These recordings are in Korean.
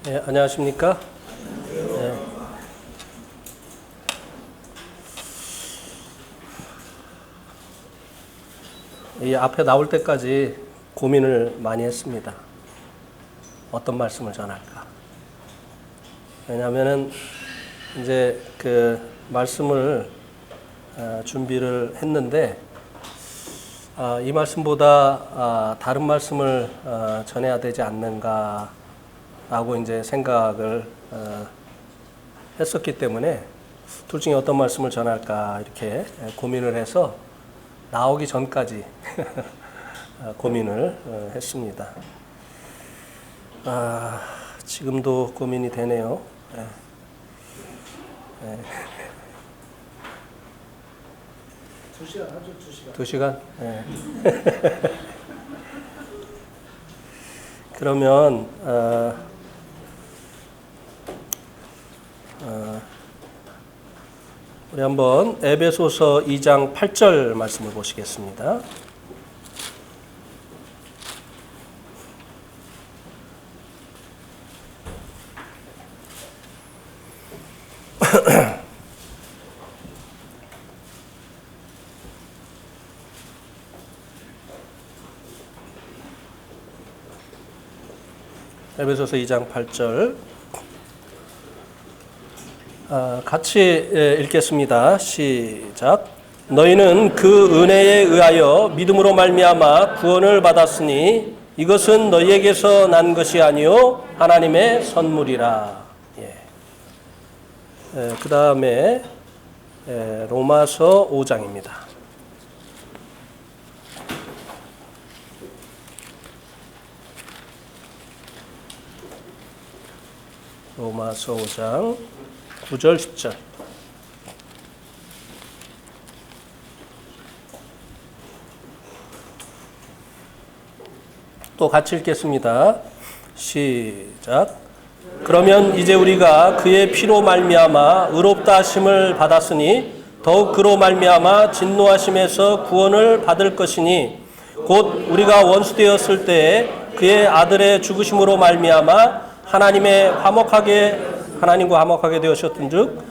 네, 안녕하십니까? 네. 이 앞에 나올 때까지 고민을 많이 했습니다. 어떤 말씀을 전할까? 왜냐하면은 이제 그 말씀을 준비를 했는데 이 말씀보다 다른 말씀을 전해야 되지 않는가 라고 이제 생각을 했었기 때문에 둘 중에 어떤 말씀을 전할까 이렇게 고민을 해서 나오기 전까지 고민을 했습니다. 지금도 고민이 되네요. 네. 네. 2시간 하죠, 2시간. 2시간? 네. 그러면 우리 한번 에베소서 2장 8절 말씀을 보시겠습니다. 에베소서 2장 8절 같이 읽겠습니다. 시작. 너희는 그 은혜에 의하여 믿음으로 말미암아 구원을 받았으니 이것은 너희에게서 난 것이 아니요 하나님의 선물이라. 그 다음에 로마서 5장입니다. 로마서 5장 9절 10절 또 같이 읽겠습니다. 시작. 그러면 이제 우리가 그의 피로 말미암아 의롭다 하심을 받았으니 더욱 그로 말미암아 진노하심에서 구원을 받을 것이니 곧 우리가 원수 되었을 때에 그의 아들의 죽으심으로 말미암아 하나님과 화목하게 되셨은즉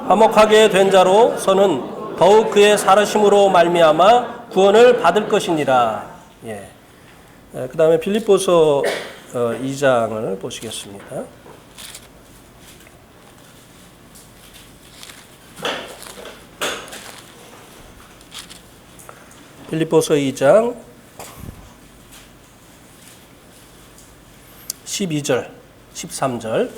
화목하게 된 자로서는 더욱 그의 살으심으로 말미암아 구원을 받을 것이니라. 그 다음에 빌립보서 2장을 보시겠습니다. 빌립보서 2장 12절 13절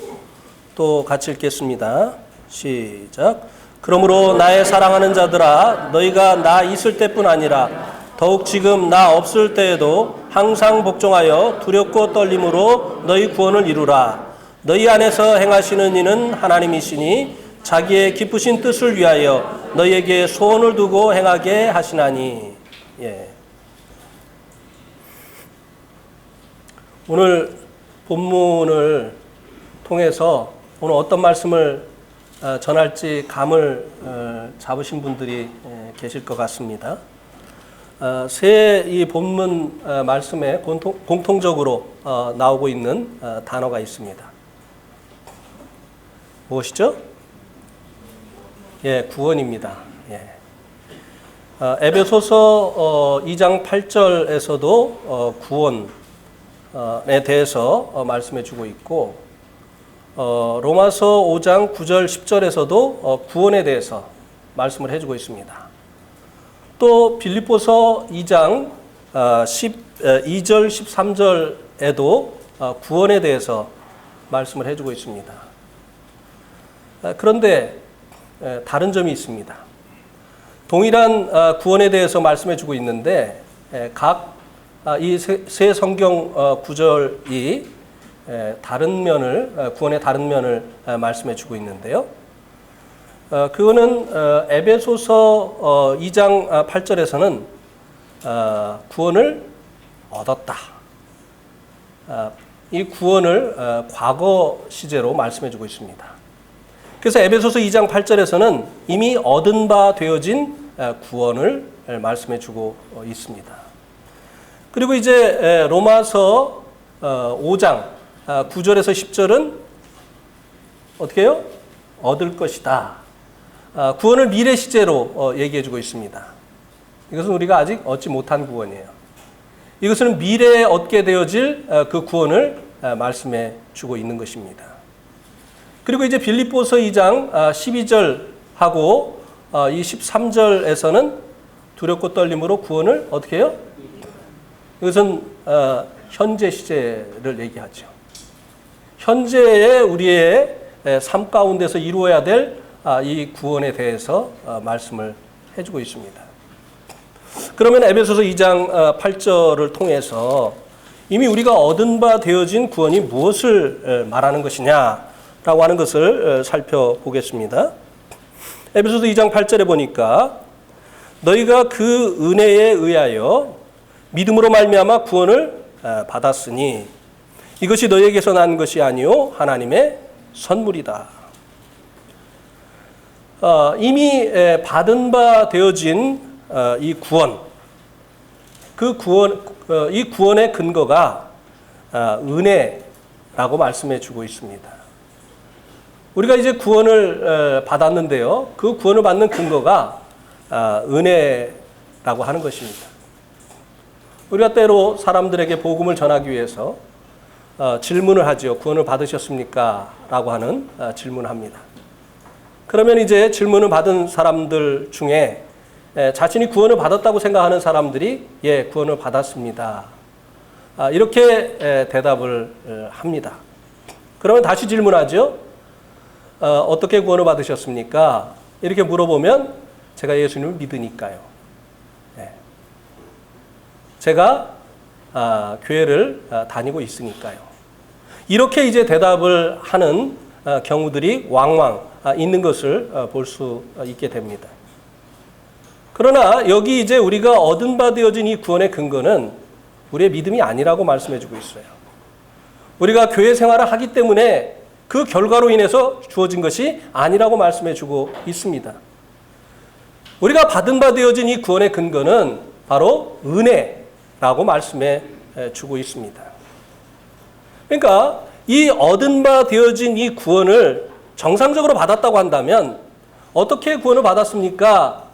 또 같이 읽겠습니다. 시작. 그러므로 나의 사랑하는 자들아 너희가 나 있을 때뿐 아니라 더욱 지금 나 없을 때에도 항상 복종하여 두렵고 떨림으로 너희 구원을 이루라. 너희 안에서 행하시는 이는 하나님이시니 자기의 기쁘신 뜻을 위하여 너희에게 소원을 두고 행하게 하시나니. 오늘 본문을 통해서 오늘 어떤 말씀을 전할지 감을 잡으신 분들이 계실 것 같습니다. 새 이 본문 말씀에 공통적으로 나오고 있는 단어가 있습니다. 무엇이죠? 구원입니다. 에베소서 2장 8절에서도 구원에 대해서 말씀해 주고 있고 로마서 5장 9절 10절에서도 구원에 대해서 말씀을 해주고 있습니다. 또 빌립보서 2장 12절 13절에도 구원에 대해서 말씀을 해주고 있습니다. 그런데 다른 점이 있습니다. 동일한 구원에 대해서 말씀해주고 있는데 각 이 세 성경 구절이 다른 면을 구원의 다른 면을 말씀해주고 있는데요. 그거는 에베소서 2장 8절에서는 구원을 얻었다. 이 구원을 과거 시제로 말씀해주고 있습니다. 그래서 에베소서 2장 8절에서는 이미 얻은 바 되어진 구원을 말씀해주고 있습니다. 그리고 이제 로마서 5장 9절에서 10절은 어떻게 해요? 얻을 것이다. 구원을 미래 시제로 얘기해 주고 있습니다. 이것은 우리가 아직 얻지 못한 구원이에요. 이것은 미래에 얻게 되어질 그 구원을 말씀해 주고 있는 것입니다. 그리고 이제 빌립보서 2장 12절하고 이 13절에서는 두렵고 떨림으로 구원을 어떻게 해요? 이것은 현재 시제를 얘기하죠. 현재의 우리의 삶 가운데서 이루어야 될 이 구원에 대해서 말씀을 해주고 있습니다. 그러면 에베소서 2장 8절을 통해서 이미 우리가 얻은 바 되어진 구원이 무엇을 말하는 것이냐라고 하는 것을 살펴보겠습니다. 에베소서 2장 8절에 보니까 너희가 그 은혜에 의하여 믿음으로 말미암아 구원을 받았으니 이것이 너희에게서 난 것이 아니요 하나님의 선물이다. 이미 받은 바 되어진 이 구원, 이 구원의 근거가 은혜라고 말씀해 주고 있습니다. 우리가 이제 구원을 받았는데요. 그 구원을 받는 근거가 은혜라고 하는 것입니다. 우리가 때로 사람들에게 복음을 전하기 위해서 질문을 하죠. 구원을 받으셨습니까? 라고 하는 질문을 합니다. 그러면 이제 질문을 받은 사람들 중에 자신이 구원을 받았다고 생각하는 사람들이 예, 구원을 받았습니다. 이렇게 대답을 합니다. 그러면 다시 질문하죠. 어떻게 구원을 받으셨습니까? 이렇게 물어보면 제가 예수님을 믿으니까요. 제가 교회를 다니고 있으니까요. 이렇게 이제 대답을 하는 경우들이 왕왕 있는 것을 볼 수 있게 됩니다. 그러나 여기 이제 우리가 얻은 바 되어진 이 구원의 근거는 우리의 믿음이 아니라고 말씀해주고 있어요. 우리가 교회 생활을 하기 때문에 그 결과로 인해서 주어진 것이 아니라고 말씀해주고 있습니다. 우리가 받은 바 되어진 이 구원의 근거는 바로 은혜라고 말씀해주고 있습니다. 그러니까 이 얻은 바 되어진 이 구원을 정상적으로 받았다고 한다면 어떻게 구원을 받았습니까?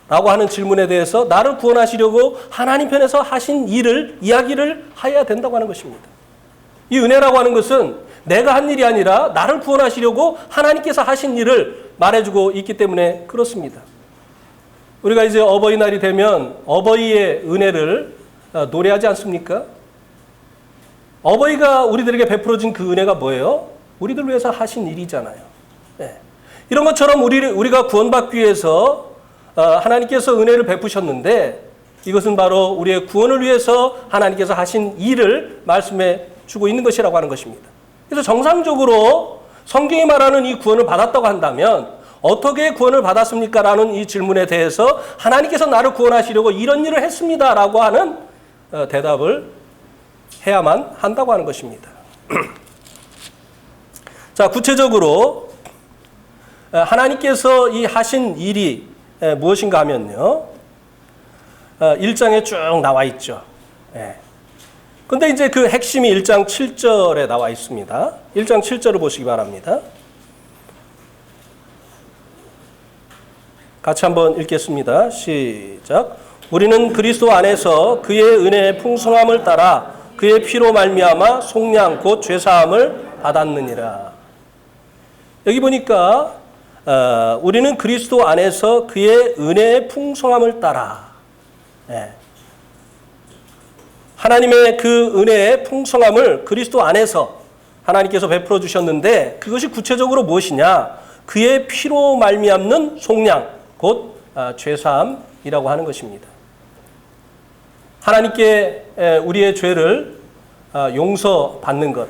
라고 하는 질문에 대해서 나를 구원하시려고 하나님 편에서 하신 이야기를 해야 된다고 하는 것입니다. 이 은혜라고 하는 것은 내가 한 일이 아니라 나를 구원하시려고 하나님께서 하신 일을 말해주고 있기 때문에 그렇습니다. 우리가 이제 어버이날이 되면 어버이의 은혜를 노래하지 않습니까? 어버이가 우리들에게 베풀어진 그 은혜가 뭐예요? 우리들 위해서 하신 일이잖아요. 네. 이런 것처럼 우리가 구원받기 위해서 하나님께서 은혜를 베푸셨는데 이것은 바로 우리의 구원을 위해서 하나님께서 하신 일을 말씀해 주고 있는 것이라고 하는 것입니다. 그래서 정상적으로 성경이 말하는 이 구원을 받았다고 한다면 어떻게 구원을 받았습니까? 라는 이 질문에 대해서 하나님께서 나를 구원하시려고 이런 일을 했습니다. 라고 하는 대답을 해야만 한다고 하는 것입니다. 자, 구체적으로 하나님께서 이 하신 일이 무엇인가 하면요. 1장에 쭉 나와 있죠. 근데 이제 그 핵심이 1장 7절에 나와 있습니다. 1장 7절을 보시기 바랍니다. 같이 한번 읽겠습니다. 시작. 우리는 그리스도 안에서 그의 은혜의 풍성함을 따라 그의 피로 말미암아 속량 곧 죄사함을 받았느니라. 여기 보니까 우리는 그리스도 안에서 그의 은혜의 풍성함을 따라 하나님의 그 은혜의 풍성함을 그리스도 안에서 하나님께서 베풀어 주셨는데 그것이 구체적으로 무엇이냐? 그의 피로 말미암는 속량 곧 죄사함이라고 하는 것입니다. 하나님께 우리의 죄를 용서받는 것.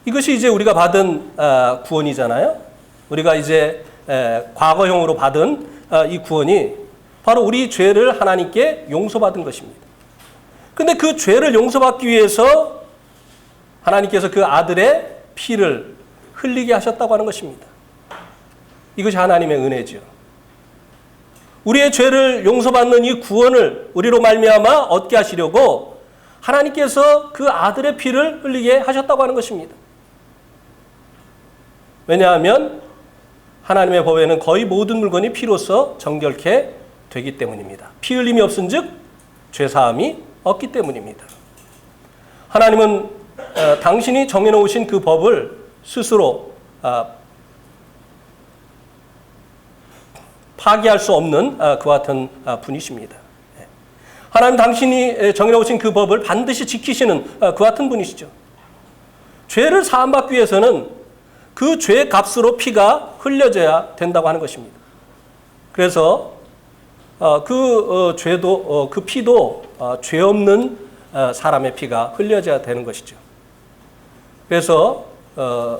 이것이 이제 우리가 받은 구원이잖아요. 우리가 이제 과거형으로 받은 이 구원이 바로 우리 죄를 하나님께 용서받은 것입니다. 근데 그 죄를 용서받기 위해서 하나님께서 그 아들의 피를 흘리게 하셨다고 하는 것입니다. 이것이 하나님의 은혜죠. 우리의 죄를 용서받는 이 구원을 우리로 말미암아 얻게 하시려고 하나님께서 그 아들의 피를 흘리게 하셨다고 하는 것입니다. 왜냐하면 하나님의 법에는 거의 모든 물건이 피로써 정결케 되기 때문입니다. 피 흘림이 없은즉 죄사함이 없기 때문입니다. 하나님은 당신이 정해놓으신 그 법을 스스로 파기할 수 없는 그와 같은 분이십니다. 하나님 당신이 정해놓으신 그 법을 반드시 지키시는 그와 같은 분이시죠. 죄를 사함받기 위해서는 그 죄의 값으로 피가 흘려져야 된다고 하는 것입니다. 그래서 그 피도 죄 없는 사람의 피가 흘려져야 되는 것이죠. 그래서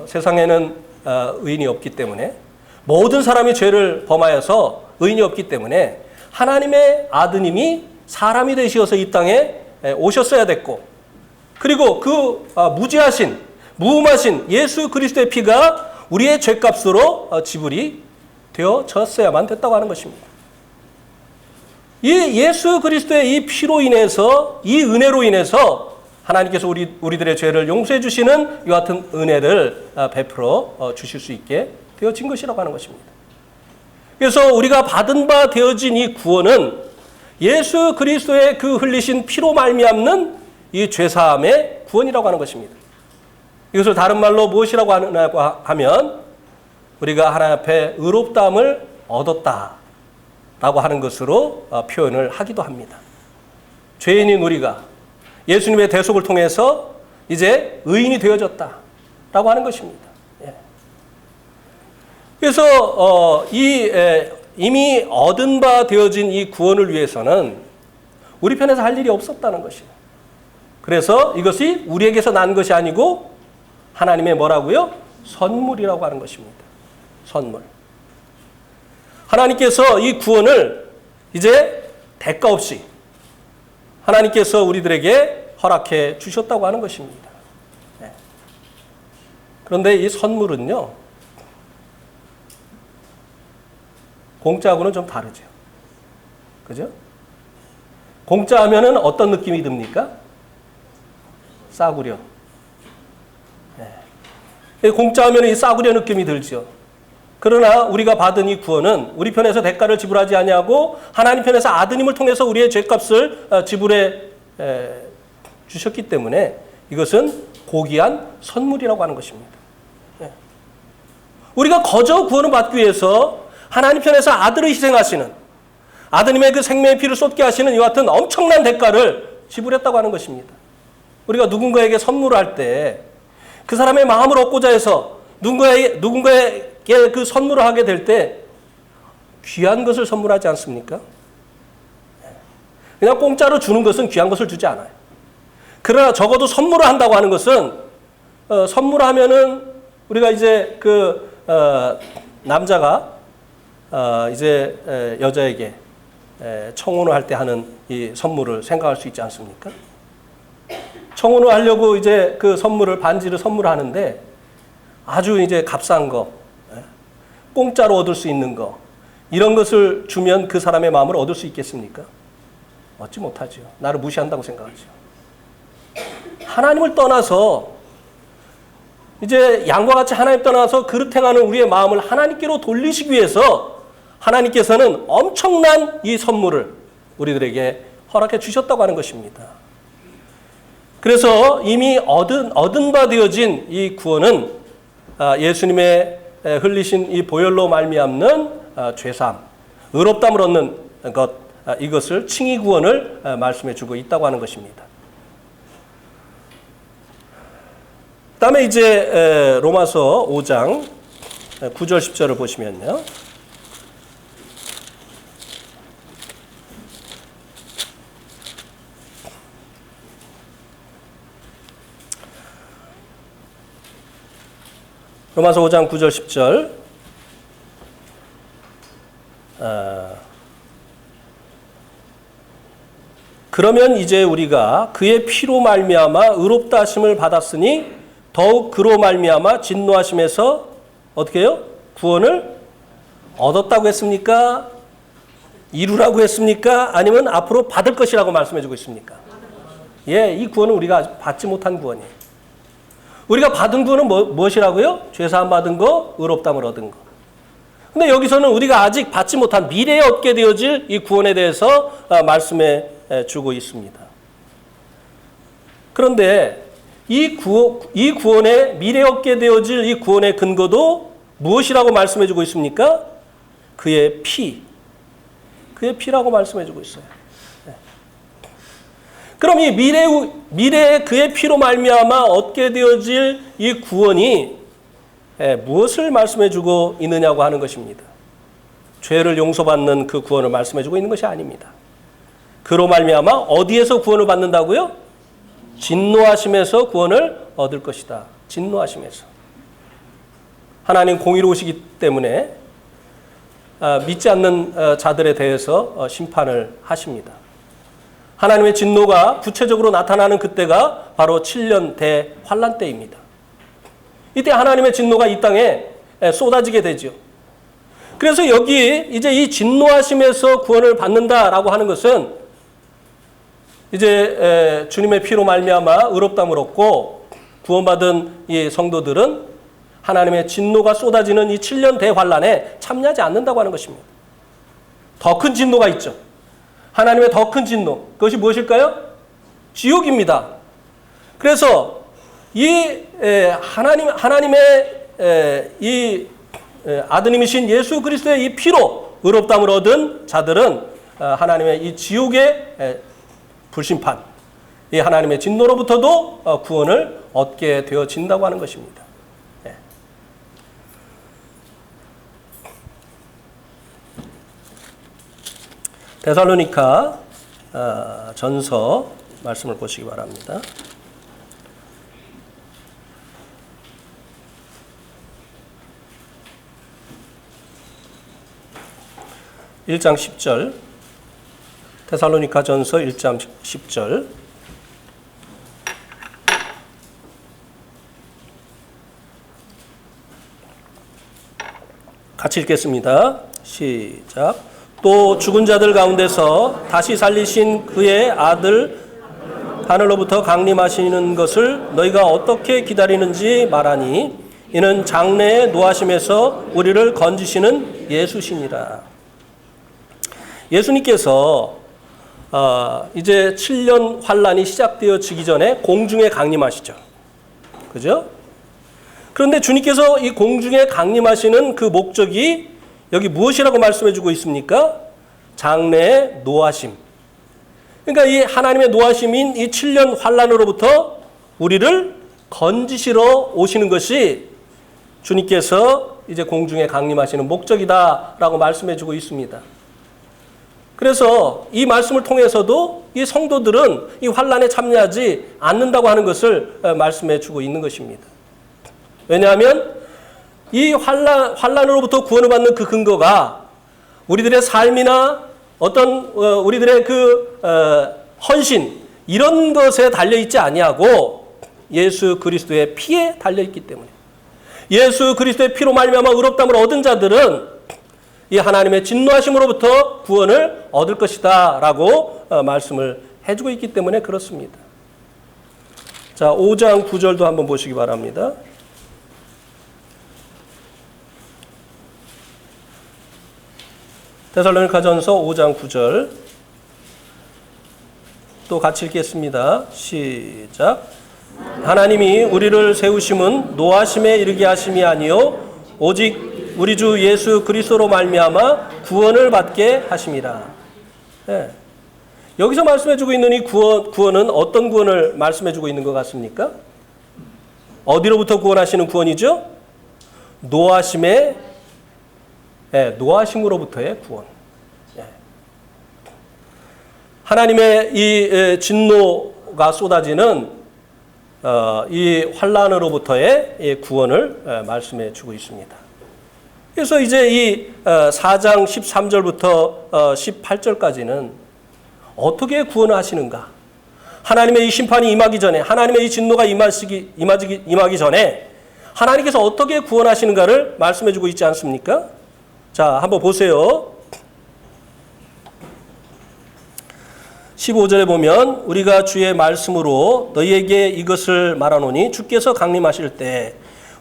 세상에는 의인이 없기 때문에 모든 사람이 죄를 범하여서 의인이 없기 때문에 하나님의 아드님이 사람이 되시어서 이 땅에 오셨어야 됐고, 그리고 그 무죄하신 무음하신 예수 그리스도의 피가 우리의 죄값으로 지불이 되어졌어야만 됐다고 하는 것입니다. 이 예수 그리스도의 이 피로 인해서, 이 은혜로 인해서 하나님께서 우리들의 죄를 용서해 주시는 이 같은 은혜를 베풀어 주실 수 있게 되어진 것이라고 하는 것입니다. 그래서 우리가 받은 바 되어진 이 구원은 예수 그리스도의 그 흘리신 피로 말미암는 이 죄사함의 구원이라고 하는 것입니다. 이것을 다른 말로 무엇이라고 하느냐고 하면 우리가 하나님 앞에 의롭다함을 얻었다라고 하는 것으로 표현을 하기도 합니다. 죄인인 우리가 예수님의 대속을 통해서 이제 의인이 되어졌다라고 하는 것입니다. 그래서 이미 얻은 바 되어진 이 구원을 위해서는 우리 편에서 할 일이 없었다는 것이에요. 그래서 이것이 우리에게서 난 것이 아니고 하나님의 뭐라고요? 선물이라고 하는 것입니다. 선물. 하나님께서 이 구원을 이제 대가 없이 하나님께서 우리들에게 허락해 주셨다고 하는 것입니다. 그런데 이 선물은요, 공짜하고는 좀 다르죠. 그죠? 공짜 하면은 어떤 느낌이 듭니까? 싸구려. 공짜 하면 이 싸구려 느낌이 들죠. 그러나 우리가 받은 이 구원은 우리 편에서 대가를 지불하지 아니하고 하나님 편에서 아드님을 통해서 우리의 죄값을 지불해 주셨기 때문에 이것은 고귀한 선물이라고 하는 것입니다. 우리가 거저 구원을 받기 위해서 하나님 편에서 아들을 희생하시는, 아드님의 그 생명의 피를 쏟게 하시는 이와 같은 엄청난 대가를 지불했다고 하는 것입니다. 우리가 누군가에게 선물을 할 때 그 사람의 마음을 얻고자 해서 누군가에게 그 선물을 하게 될 때 귀한 것을 선물하지 않습니까? 그냥 공짜로 주는 것은 귀한 것을 주지 않아요. 그러나 적어도 선물을 한다고 하는 것은 선물하면은 우리가 이제 남자가 이제 여자에게 청혼을 할 때 하는 이 선물을 생각할 수 있지 않습니까? 청혼을 하려고 이제 그 선물을, 반지를 선물하는데 아주 이제 값싼 거, 공짜로 얻을 수 있는 거, 이런 것을 주면 그 사람의 마음을 얻을 수 있겠습니까? 얻지 못하죠. 나를 무시한다고 생각하죠. 하나님을 떠나서 이제 양과 같이 하나님 떠나서 그릇 행하는 우리의 마음을 하나님께로 돌리시기 위해서 하나님께서는 엄청난 이 선물을 우리들에게 허락해 주셨다고 하는 것입니다. 그래서 이미 얻은 바 되어진 이 구원은 예수님의 흘리신 이 보혈로 말미암는 죄사함, 의롭다함을 얻는 것, 이것을 칭의 구원을 말씀해 주고 있다고 하는 것입니다. 그 다음에 이제 로마서 5장 9절 10절을 보시면요. 로마서 5장 9절 10절 그러면 이제 우리가 그의 피로 말미암아 의롭다 하심을 받았으니 더욱 그로 말미암아 진노하심에서 어떻게 해요? 구원을 얻었다고 했습니까? 이루라고 했습니까? 아니면 앞으로 받을 것이라고 말씀해 주고 있습니까? 이 구원은 우리가 받지 못한 구원이에요. 우리가 받은 구원은 무엇이라고요? 죄사함 받은 거, 의롭다함을 얻은 거. 근데 여기서는 우리가 아직 받지 못한 미래에 얻게 되어질 이 구원에 대해서 말씀해 주고 있습니다. 그런데 이 구원에 미래에 얻게 되어질 이 구원의 근거도 무엇이라고 말씀해 주고 있습니까? 그의 피. 그의 피라고 말씀해 주고 있어요. 그럼 이 미래의 그의 피로 말미암아 얻게 되어질 이 구원이 무엇을 말씀해 주고 있느냐고 하는 것입니다. 죄를 용서받는 그 구원을 말씀해 주고 있는 것이 아닙니다. 그로 말미암아 어디에서 구원을 받는다고요? 진노하심에서 구원을 얻을 것이다. 진노하심에서. 하나님 공의로우시기 때문에 믿지 않는 자들에 대해서 심판을 하십니다. 하나님의 진노가 구체적으로 나타나는 그때가 바로 7년 대환란 때입니다. 이때 하나님의 진노가 이 땅에 쏟아지게 되죠. 그래서 여기 이제 이 진노하심에서 구원을 받는다라고 하는 것은 이제 주님의 피로 말미암아 의롭다함을 얻고 구원받은 이 성도들은 하나님의 진노가 쏟아지는 이 7년 대환란에 참여하지 않는다고 하는 것입니다. 더 큰 진노가 있죠. 하나님의 더 큰 진노. 그것이 무엇일까요? 지옥입니다. 그래서 이 하나님의 이 아드님이신 예수 그리스도의 이 피로 의롭다함을 얻은 자들은 하나님의 이 지옥의 불심판, 이 하나님의 진노로부터도 구원을 얻게 되어진다고 하는 것입니다. 데살로니가 전서 말씀을 보시기 바랍니다. 1장 10절, 데살로니가 전서 1장 10절. 같이 읽겠습니다. 시작. 또 죽은 자들 가운데서 다시 살리신 그의 아들 하늘로부터 강림하시는 것을 너희가 어떻게 기다리는지 말하니 이는 장래의 노하심에서 우리를 건지시는 예수시니라. 예수님께서 이제 7년 환란이 시작되어지기 전에 공중에 강림하시죠. 그죠? 그런데 주님께서 이 공중에 강림하시는 그 목적이 여기 무엇이라고 말씀해 주고 있습니까? 장래의 노하심. 그러니까 이 하나님의 노하심인 이 7년 환란으로부터 우리를 건지시러 오시는 것이 주님께서 이제 공중에 강림하시는 목적이다라고 말씀해 주고 있습니다. 그래서 이 말씀을 통해서도 이 성도들은 이 환란에 참여하지 않는다고 하는 것을 말씀해 주고 있는 것입니다. 왜냐하면 이 환란으로부터 구원을 받는 그 근거가 우리들의 삶이나 어떤 우리들의 그 헌신 이런 것에 달려 있지 아니하고 예수 그리스도의 피에 달려 있기 때문에 예수 그리스도의 피로 말미암아 의롭다함을 얻은 자들은 이 하나님의 진노하심으로부터 구원을 얻을 것이다라고 말씀을 해주고 있기 때문에 그렇습니다. 자, 5장 9절도 한번 보시기 바랍니다. 데살로니가전서 5장 9절 또 같이 읽겠습니다. 시작. 하나님이 우리를 세우심은 노하심에 이르게 하심이 아니요 오직 우리 주 예수 그리스도로 말미암아 구원을 받게 하심이라. 여기서 말씀해주고 있는 이 구원은 어떤 구원을 말씀해주고 있는 것 같습니까? 어디로부터 구원하시는 구원이죠? 노하심으로부터의 구원. 하나님의 이 진노가 쏟아지는 이 환란으로부터의 구원을 말씀해 주고 있습니다. 그래서 이제 이 4장 13절부터 18절까지는 어떻게 구원을 하시는가? 하나님의 이 심판이 임하기 전에, 하나님의 이 진노가 임하기 전에 하나님께서 어떻게 구원하시는가를 말씀해 주고 있지 않습니까? 자, 한번 보세요. 15절에 보면 우리가 주의 말씀으로 너희에게 이것을 말하노니 주께서 강림하실 때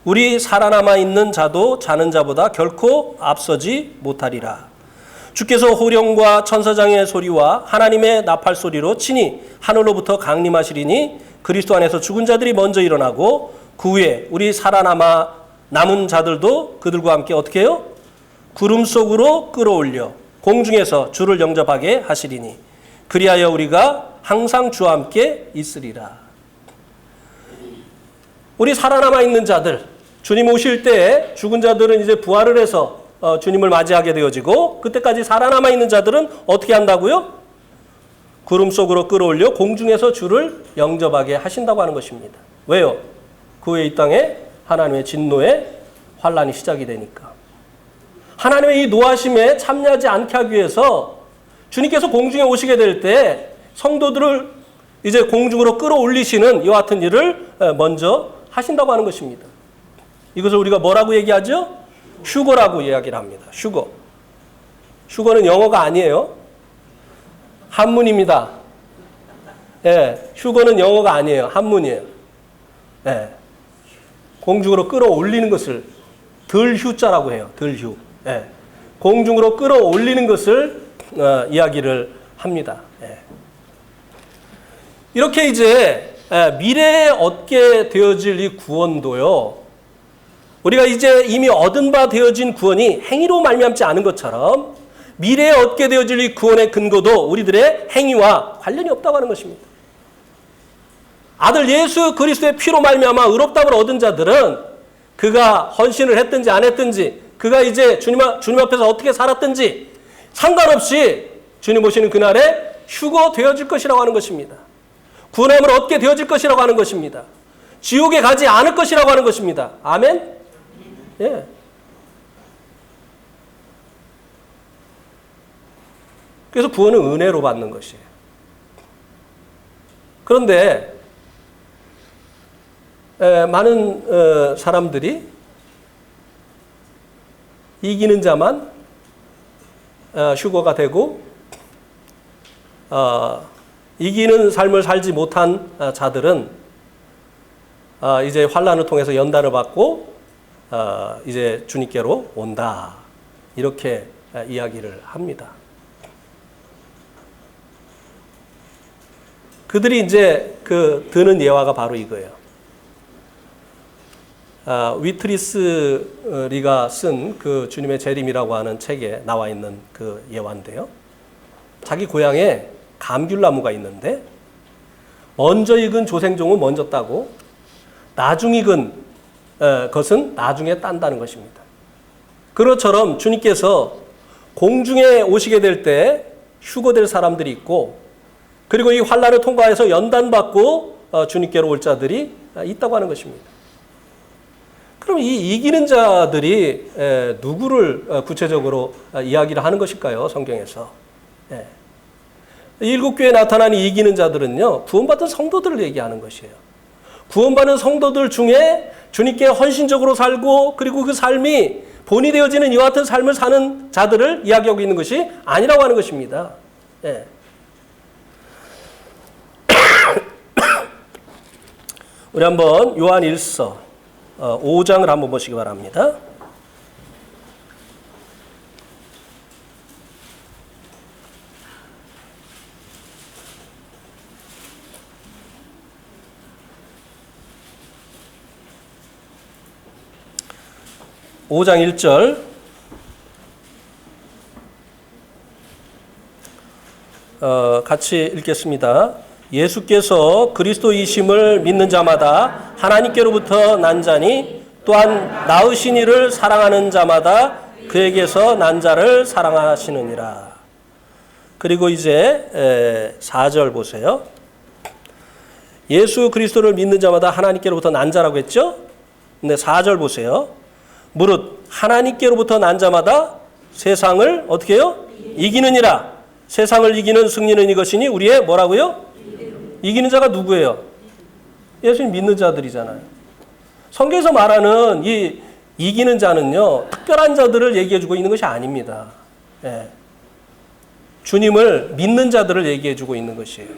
우리 살아남아 있는 자도 자는 자보다 결코 앞서지 못하리라. 주께서 호령과 천사장의 소리와 하나님의 나팔 소리로 친히 하늘로부터 강림하시리니 그리스도 안에서 죽은 자들이 먼저 일어나고 그 후에 우리 살아남아 남은 자들도 그들과 함께 어떻게 해요? 구름 속으로 끌어올려 공중에서 주를 영접하게 하시리니 그리하여 우리가 항상 주와 함께 있으리라. 우리 살아남아 있는 자들, 주님 오실 때 죽은 자들은 이제 부활을 해서 주님을 맞이하게 되어지고 그때까지 살아남아 있는 자들은 어떻게 한다고요? 구름 속으로 끌어올려 공중에서 주를 영접하게 하신다고 하는 것입니다. 왜요? 그 후에 이 땅에 하나님의 진노의 환란이 시작이 되니까. 하나님의 이 노하심에 참여하지 않게 하기 위해서 주님께서 공중에 오시게 될 때 성도들을 이제 공중으로 끌어올리시는 이와 같은 일을 먼저 하신다고 하는 것입니다. 이것을 우리가 뭐라고 얘기하죠? 휴거라고 이야기를 합니다. 휴거. 휴거는 영어가 아니에요. 한문입니다. 예, 휴거는 영어가 아니에요. 한문이에요. 예, 공중으로 끌어올리는 것을 들휴자라고 해요. 들휴. 예, 공중으로 끌어올리는 것을 이야기를 합니다. 예. 이렇게 이제 미래에 얻게 되어질 이 구원도요. 우리가 이제 이미 얻은 바 되어진 구원이 행위로 말미암지 않은 것처럼 미래에 얻게 되어질 이 구원의 근거도 우리들의 행위와 관련이 없다고 하는 것입니다. 아들 예수 그리스도의 피로 말미암아 의롭다함을 얻은 자들은 그가 헌신을 했든지 안 했든지 그가 이제 주님 앞에서 어떻게 살았든지 상관없이 주님 오시는 그날에 휴거되어질 것이라고 하는 것입니다. 구원함을 얻게 되어질 것이라고 하는 것입니다. 지옥에 가지 않을 것이라고 하는 것입니다. 아멘? 예. 그래서 구원은 은혜로 받는 것이에요. 그런데 많은 사람들이 이기는 자만 휴거가 되고 이기는 삶을 살지 못한 자들은 이제 환난을 통해서 연단을 받고 이제 주님께로 온다. 이렇게 이야기를 합니다. 그들이 이제 그 드는 예화가 바로 이거예요. 위트리스 리가 쓴 그 주님의 재림이라고 하는 책에 나와 있는 그 예화인데요. 자기 고향에 감귤나무가 있는데 먼저 익은 조생종은 먼저 따고 나중 익은 것은 나중에 딴다는 것입니다. 그것처럼 주님께서 공중에 오시게 될 때 휴거될 사람들이 있고 그리고 이 환난을 통과해서 연단받고 주님께로 올 자들이 있다고 하는 것입니다. 그럼 이 이기는 자들이 누구를 구체적으로 이야기를 하는 것일까요? 성경에서. 일곱 교회에 나타난 이 이기는 자들은요. 구원받은 성도들을 얘기하는 것이에요. 구원받은 성도들 중에 주님께 헌신적으로 살고 그리고 그 삶이 본이 되어지는 이와 같은 삶을 사는 자들을 이야기하고 있는 것이 아니라고 하는 것입니다. 예. 우리 한번 요한 1서 5장을 한번 보시기 바랍니다. (5장 1절) 같이 읽겠습니다. 예수께서 그리스도이심을 믿는 자마다 하나님께로부터 난 자니 또한 낳으신 이를 사랑하는 자마다 그에게서 난 자를 사랑하시느니라. 그리고 이제 4절 보세요. 예수 그리스도를 믿는 자마다 하나님께로부터 난 자라고 했죠? 근데 4절 보세요. 무릇 하나님께로부터 난 자마다 세상을 어떻게 해요? 이기느니라. 세상을 이기는 승리는 이것이니 우리의 뭐라고요? 이기는 자가 누구예요? 예수님 믿는 자들이잖아요. 성경에서 말하는 이 이기는 자는요, 특별한 자들을 얘기해주고 있는 것이 아닙니다. 예. 주님을 믿는 자들을 얘기해 주고 있는 것이에요.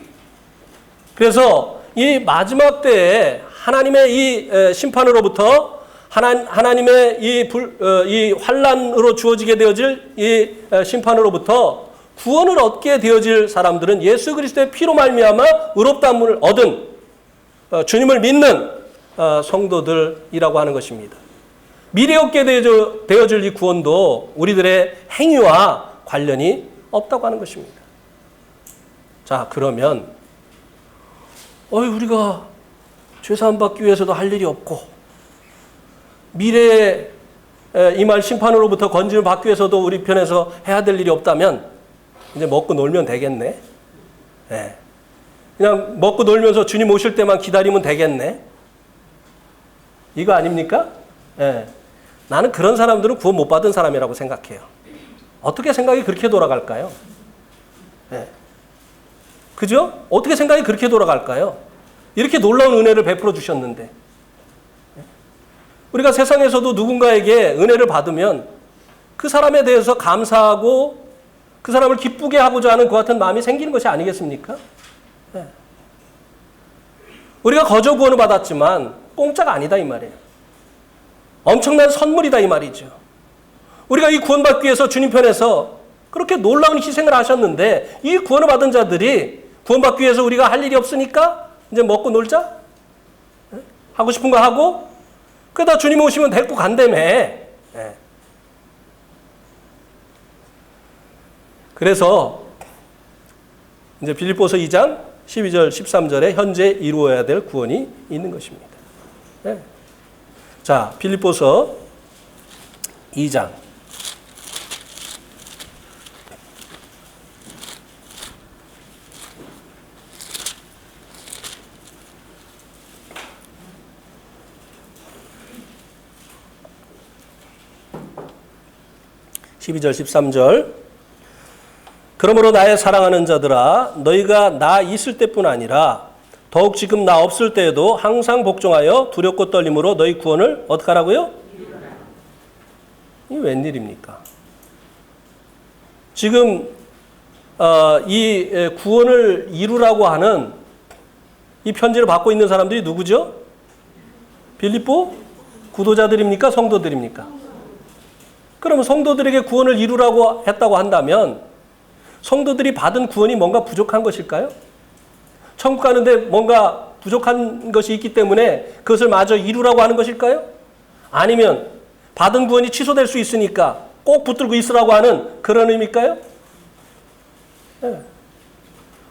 그래서 이 마지막 때에 하나님의 이 심판으로부터 하나님의 이 환난으로 주어지게 되어질 이 심판으로부터 구원을 얻게 되어질 사람들은 예수 그리스도의 피로 말미암아 의롭다함을 얻은 주님을 믿는 성도들이라고 하는 것입니다. 미래에 얻게 되어질 이 구원도 우리들의 행위와 관련이 없다고 하는 것입니다. 자, 그러면 우리가 죄사함 받기 위해서도 할 일이 없고 미래에 임할 심판으로부터 건짐을 받기 위해서도 우리 편에서 해야 될 일이 없다면 이제 먹고 놀면 되겠네. 네. 그냥 먹고 놀면서 주님 오실 때만 기다리면 되겠네. 이거 아닙니까? 네. 나는 그런 사람들은 구원 못 받은 사람이라고 생각해요. 어떻게 생각이 그렇게 돌아갈까요? 네. 그죠? 어떻게 생각이 그렇게 돌아갈까요? 이렇게 놀라운 은혜를 베풀어 주셨는데. 우리가 세상에서도 누군가에게 은혜를 받으면 그 사람에 대해서 감사하고 그 사람을 기쁘게 하고자 하는 그 같은 마음이 생기는 것이 아니겠습니까? 네. 우리가 거저 구원을 받았지만 공짜가 아니다 이 말이에요. 엄청난 선물이다 이 말이죠. 우리가 이 구원받기 위해서 주님 편에서 그렇게 놀라운 희생을 하셨는데 이 구원을 받은 자들이 구원받기 위해서 우리가 할 일이 없으니까 이제 먹고 놀자? 네? 하고 싶은 거 하고 그러다 주님 오시면 데리고 간다며. 네. 그래서 이제 빌립보서 2장 12절 13절에 현재 이루어야 될 구원이 있는 것입니다. 네. 자, 빌립보서 2장 12절 13절 그러므로 나의 사랑하는 자들아 너희가 나 있을 때뿐 아니라 더욱 지금 나 없을 때에도 항상 복종하여 두렵고 떨림으로 너희 구원을 어떻게 하라고요? 이게 웬일입니까? 지금 이 구원을 이루라고 하는 이 편지를 받고 있는 사람들이 누구죠? 빌립보 구도자들입니까? 성도들입니까? 그러면 성도들에게 구원을 이루라고 했다고 한다면 성도들이 받은 구원이 뭔가 부족한 것일까요? 천국 가는데 뭔가 부족한 것이 있기 때문에 그것을 마저 이루라고 하는 것일까요? 아니면 받은 구원이 취소될 수 있으니까 꼭 붙들고 있으라고 하는 그런 의미일까요? 네.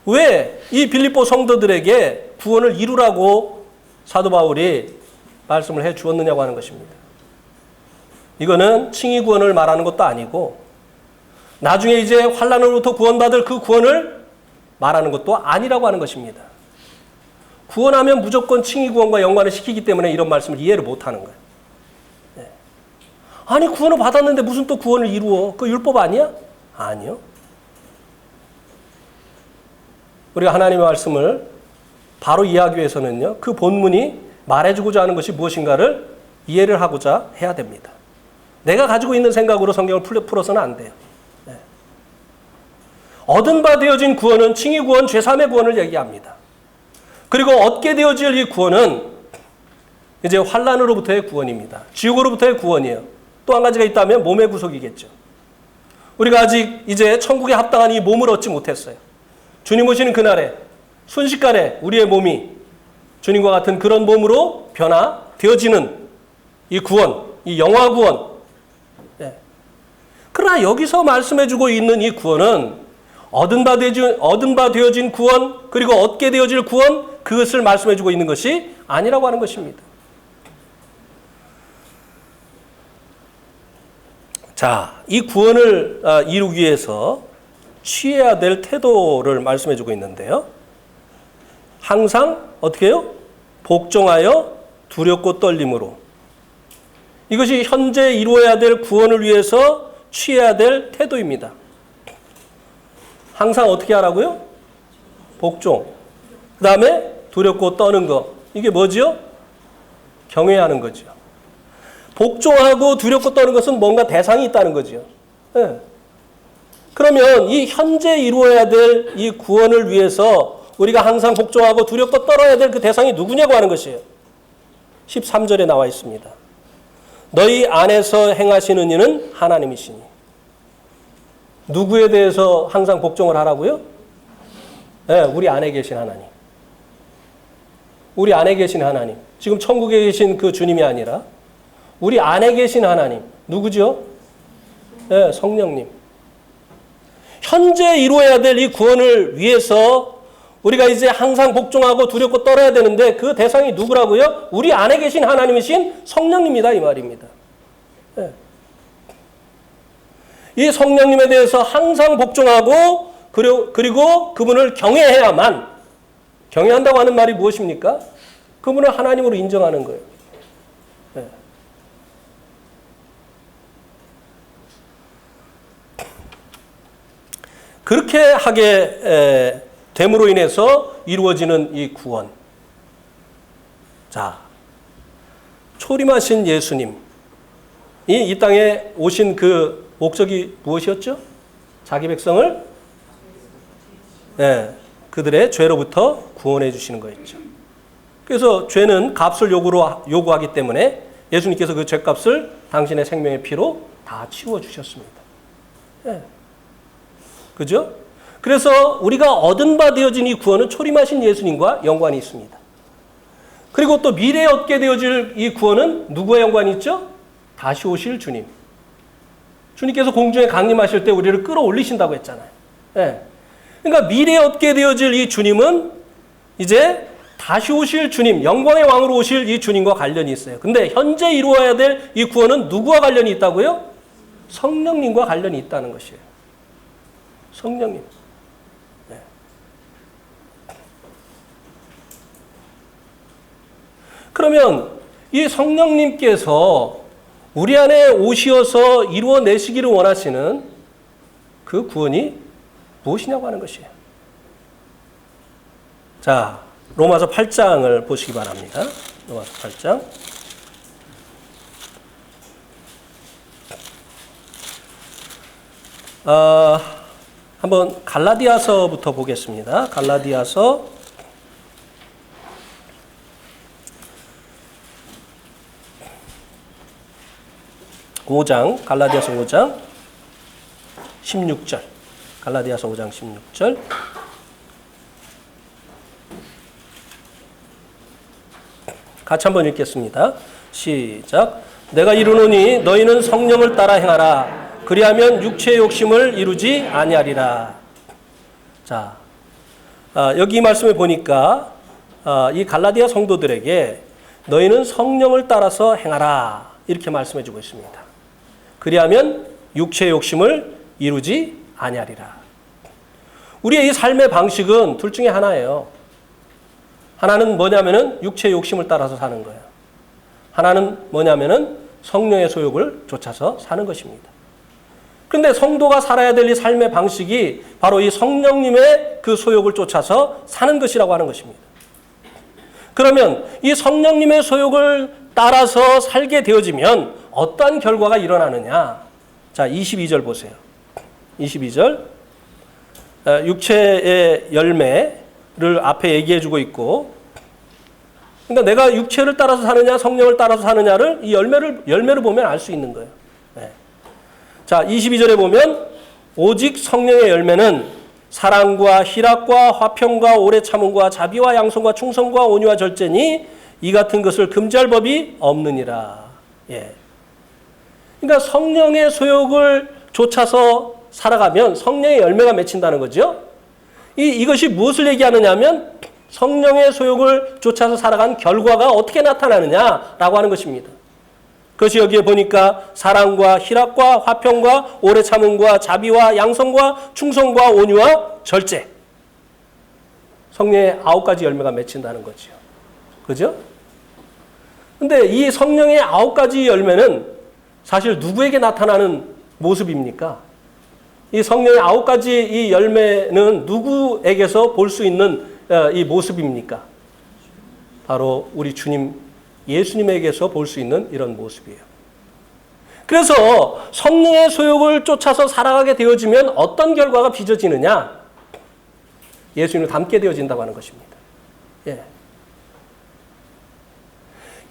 왜 이 빌립보 성도들에게 구원을 이루라고 사도 바울이 말씀을 해 주었느냐고 하는 것입니다. 이거는 칭의 구원을 말하는 것도 아니고 나중에 이제 환난으로부터 구원받을 그 구원을 말하는 것도 아니라고 하는 것입니다. 구원하면 무조건 칭의 구원과 연관을 시키기 때문에 이런 말씀을 이해를 못하는 거예요. 네. 아니 구원을 받았는데 무슨 또 구원을 이루어? 그 율법 아니야? 아니요. 우리가 하나님의 말씀을 바로 이해하기 위해서는요. 그 본문이 말해주고자 하는 것이 무엇인가를 이해를 하고자 해야 됩니다. 내가 가지고 있는 생각으로 성경을 풀어서는 안 돼요. 네. 얻은 바 되어진 구원은 칭의 구원, 죄사함의 구원을 얘기합니다. 그리고 얻게 되어질 이 구원은 이제 환난으로부터의 구원입니다. 지옥으로부터의 구원이에요. 또 한 가지가 있다면 몸의 구속이겠죠. 우리가 아직 이제 천국에 합당한 이 몸을 얻지 못했어요. 주님 오시는 그날에 순식간에 우리의 몸이 주님과 같은 그런 몸으로 변화되어지는 이 구원, 이 영화 구원. 네. 그러나 여기서 말씀해주고 있는 이 구원은 얻은 바 되어진 구원, 그리고 얻게 되어질 구원, 그것을 말씀해주고 있는 것이 아니라고 하는 것입니다. 자, 이 구원을 이루기 위해서 취해야 될 태도를 말씀해주고 있는데요. 항상 어떻게 해요? 복종하여 두렵고 떨림으로. 이것이 현재 이루어야 될 구원을 위해서 취해야 될 태도입니다. 항상 어떻게 하라고요? 복종. 그 다음에 두렵고 떠는 거. 이게 뭐지요? 경외하는 거죠. 복종하고 두렵고 떠는 것은 뭔가 대상이 있다는 거죠. 네. 그러면 이 현재 이루어야 될 이 구원을 위해서 우리가 항상 복종하고 두렵고 떨어야 될 그 대상이 누구냐고 하는 것이에요. 13절에 나와 있습니다. 너희 안에서 행하시는 이는 하나님이시니. 누구에 대해서 항상 복종을 하라고요? 네, 우리 안에 계신 하나님. 우리 안에 계신 하나님. 지금 천국에 계신 그 주님이 아니라 우리 안에 계신 하나님. 누구죠? 네, 성령님. 현재 이루어야 될 이 구원을 위해서 우리가 이제 항상 복종하고 두렵고 떨어야 되는데 그 대상이 누구라고요? 우리 안에 계신 하나님이신 성령님이다 이 말입니다. 네. 이 성령님에 대해서 항상 복종하고 그리고 그분을 경외해야만, 경외한다고 하는 말이 무엇입니까? 그분을 하나님으로 인정하는 거예요. 네. 그렇게 하게 됨으로 인해서 이루어지는 이 구원. 자, 초림하신 예수님. 이 땅에 오신 그 목적이 무엇이었죠? 자기 백성을 그들의 죄로부터 구원해 주시는 거였죠. 그래서 죄는 값을 요구하기 때문에 예수님께서 그 죄값을 당신의 생명의 피로 다 치워 주셨습니다. 그죠? 그래서 우리가 얻은 바 되어진 이 구원은 초림하신 예수님과 연관이 있습니다. 그리고 또 미래에 얻게 되어질 이 구원은 누구와 연관이 있죠? 다시 오실 주님. 주님께서 공중에 강림하실 때 우리를 끌어올리신다고 했잖아요. 그러니까 미래에 얻게 되어질 이 주님은 이제 다시 오실 주님, 영광의 왕으로 오실 이 주님과 관련이 있어요. 근데 현재 이루어야 될 이 구원은 누구와 관련이 있다고요? 성령님과 관련이 있다는 것이에요. 성령님. 그러면 이 성령님께서 우리 안에 오시어서 이루어내시기를 원하시는 그 구원이 무엇이냐고 하는 것이에요. 자, 로마서 8장을 보시기 바랍니다. 로마서 8장. 한번 갈라디아서부터 보겠습니다. 갈라디아서 5장, 갈라디아서 5장 16절. 갈라디아서 5장 16절. 같이 한번 읽겠습니다. 시작. 내가 이르노니 너희는 성령을 따라 행하라. 그리하면 육체의 욕심을 이루지 아니하리라. 자, 여기 이 말씀을 보니까 이 갈라디아 성도들에게 너희는 성령을 따라서 행하라. 이렇게 말씀해 주고 있습니다. 그리하면 육체의 욕심을 이루지 아니하리라. 우리의 이 삶의 방식은 둘 중에 하나예요. 하나는 뭐냐면은 육체의 욕심을 따라서 사는 거예요. 하나는 뭐냐면은 성령의 소욕을 쫓아서 사는 것입니다. 그런데 성도가 살아야 될 이 삶의 방식이 바로 이 성령님의 그 소욕을 쫓아서 사는 것이라고 하는 것입니다. 그러면 이 성령님의 소욕을 따라서 살게 되어지면 어떠한 결과가 일어나느냐? 자, 22절 보세요. 22절. 육체의 열매를 앞에 얘기해 주고 있고, 그러니까 내가 육체를 따라서 사느냐, 성령을 따라서 사느냐를 이 열매를 보면 알 수 있는 거예요. 자, 22절에 보면 오직 성령의 열매는 사랑과 희락과 화평과 오래 참음과 자비와 양선과 충성과 온유와 절제니 이 같은 것을 금지할 법이 없느니라. 그러니까 성령의 소욕을 쫓아서 살아가면 성령의 열매가 맺힌다는 거죠. 이것이 무엇을 얘기하느냐면 성령의 소욕을 쫓아서 살아간 결과가 어떻게 나타나느냐라고 하는 것입니다. 그것이 여기에 보니까 사랑과 희락과 화평과 오래 참음과 자비와 양선과 충성과 온유와 절제. 성령의 9가지 열매가 맺힌다는 거죠. 그죠? 근데 이 성령의 9가지 열매는 사실 누구에게 나타나는 모습입니까? 이 성령의 9가지 이 열매는 누구에게서 볼 수 있는 이 모습입니까? 바로 우리 주님 예수님에게서 볼 수 있는 이런 모습이에요. 그래서 성령의 소욕을 쫓아서 살아가게 되어지면 어떤 결과가 빚어지느냐? 예수님을 닮게 되어진다고 하는 것입니다. 예.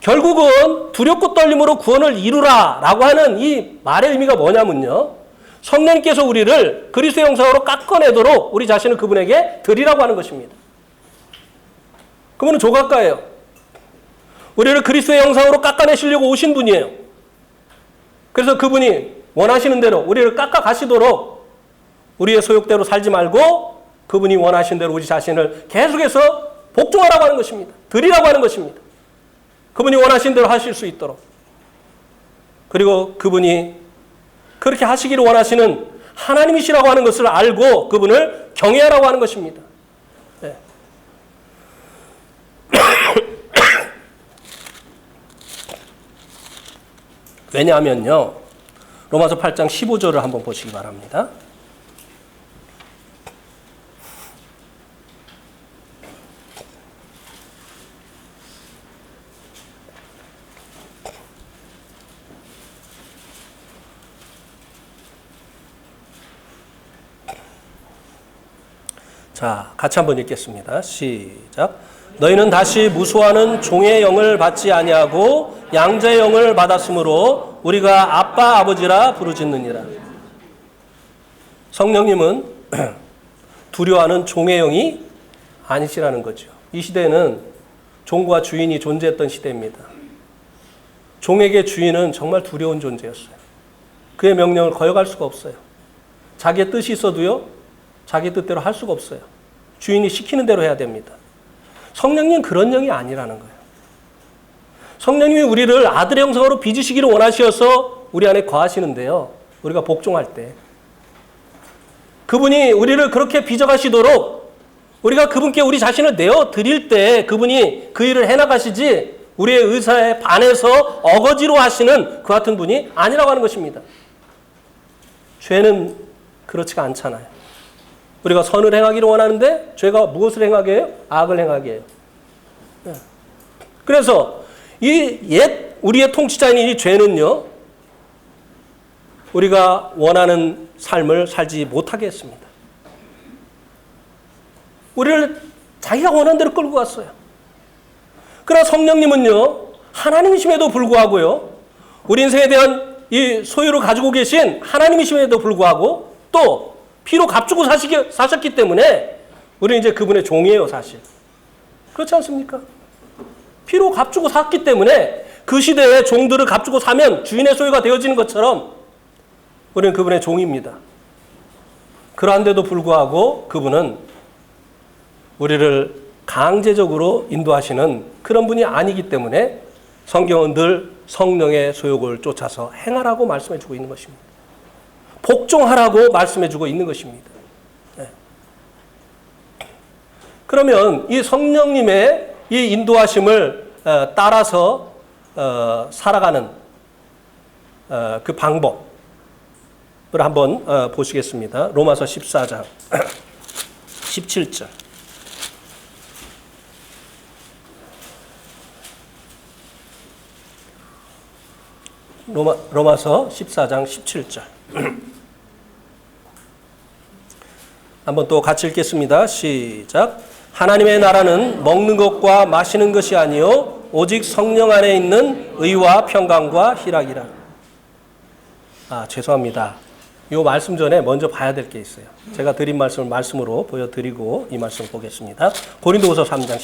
결국은 두렵고 떨림으로 구원을 이루라 라고 하는 이 말의 의미가 뭐냐면요. 성령님께서 우리를 그리스도의 형상으로 깎아내도록 우리 자신을 그분에게 드리라고 하는 것입니다. 그분은 조각가예요. 우리를 그리스도의 형상으로 깎아내시려고 오신 분이에요. 그래서 그분이 원하시는 대로 우리를 깎아 가시도록 우리의 소욕대로 살지 말고 그분이 원하신 대로 우리 자신을 계속해서 복종하라고 하는 것입니다. 드리라고 하는 것입니다. 그분이 원하신 대로 하실 수 있도록. 그리고 그분이 그렇게 하시기를 원하시는 하나님이시라고 하는 것을 알고 그분을 경외하라고 하는 것입니다. 네. 왜냐하면요. 로마서 8장 15절을 한번 보시기 바랍니다. 자, 같이 한번 읽겠습니다. 시작. 너희는 다시 무수하는 종의 영을 받지 아니하고 양자의 영을 받았으므로 우리가 아빠 아버지라 부르짖느니라. 성령님은 두려워하는 종의 영이 아니시라는 거죠. 이 시대는 종과 주인이 존재했던 시대입니다. 종에게 주인은 정말 두려운 존재였어요. 그의 명령을 거역할 수가 없어요. 자기의 뜻이 있어도요, 자기 뜻대로 할 수가 없어요. 주인이 시키는 대로 해야 됩니다. 성령님은 그런 영이 아니라는 거예요. 성령님이 우리를 아들의 형상으로 빚으시기를 원하셔서 우리 안에 거하시는데요. 우리가 복종할 때 그분이 우리를 그렇게 빚어가시도록 우리가 그분께 우리 자신을 내어드릴 때 그분이 그 일을 해나가시지 우리의 의사에 반해서 어거지로 하시는 그 같은 분이 아니라고 하는 것입니다. 죄는 그렇지가 않잖아요. 우리가 선을 행하기를 원하는데 죄가 무엇을 행하게 해요? 악을 행하게 해요. 그래서 이 옛 우리의 통치자인 이 죄는요. 우리가 원하는 삶을 살지 못하게 했습니다. 우리를 자기가 원하는 대로 끌고 갔어요. 그러나 성령님은요. 하나님이심에도 불구하고요. 우리 인생에 대한 이 소유를 가지고 계신 하나님이심에도 불구하고 또 피로 값주고 사셨기 때문에 우리는 이제 그분의 종이에요, 사실. 그렇지 않습니까? 피로 값주고 샀기 때문에 그 시대에 종들을 값주고 사면 주인의 소유가 되어지는 것처럼 우리는 그분의 종입니다. 그러한데도 불구하고 그분은 우리를 강제적으로 인도하시는 그런 분이 아니기 때문에 성경은 늘 성령의 소욕을 쫓아서 행하라고 말씀해 주고 있는 것입니다. 복종하라고 말씀해 주고 있는 것입니다. 네. 그러면 이 성령님의 이 인도하심을 따라서 살아가는 그 방법을 한번 보시겠습니다. 로마서 14장 17절. 로마서 14장 17절. 한번 또 같이 읽겠습니다. 시작. 하나님의 나라는 먹는 것과 마시는 것이 아니요 오직 성령 안에 있는 의와 평강과 희락이라. 죄송합니다. 이 말씀 전에 먼저 봐야 될 게 있어요. 제가 드린 말씀을 말씀으로 보여드리고 이 말씀을 보겠습니다. 고린도후서 3장